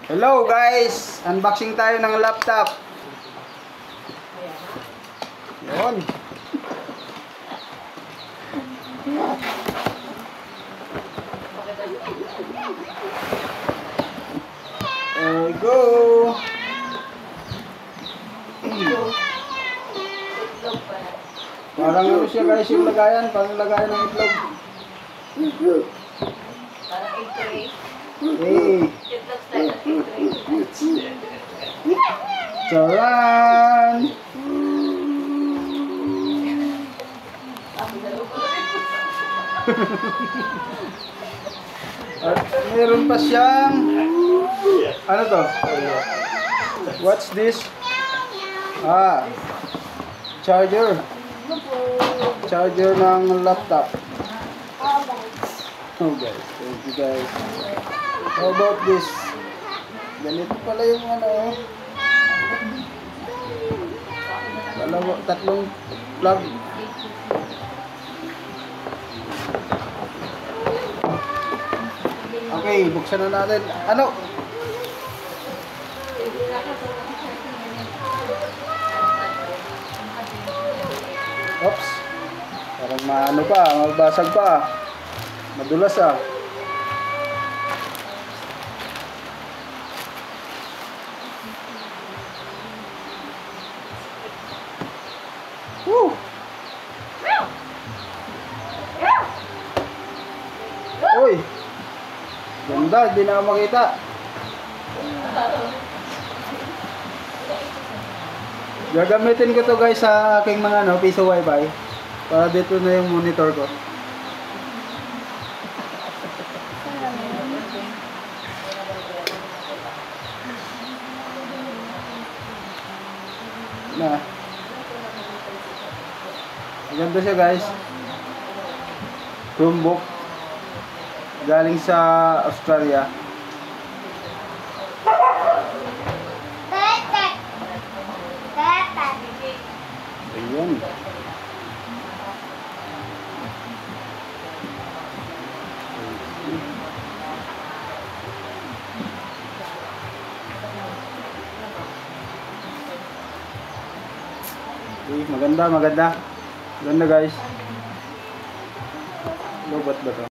Hello guys! Unboxing tayo ng laptop. Yun. There we go. Parang ano siya guys yung lagayan, parang lagayan ng itlog. Parang egg tray. Hey. It looks like an egg tray. Charan! At meron pa siyang ano to? What's this? Charger. Charger ng laptop. Oh guys, thank you guys. How about this? Ganito pala yung ano. Tatlong plug. Okay, buksan na natin. Ano? Oops. Parang maano pa, magbasag pa. Madulas ah. Woo! Uy! Ganda, hindi na ako makita. Gagamitin ko to guys sa aking mga piso wifi. Para dito na yung monitor ko. Na. Ganda siya guys. Chromebook. Galing sa Australia. Ayun. Maganda, maganda. Ganda guys. Lobat ba to?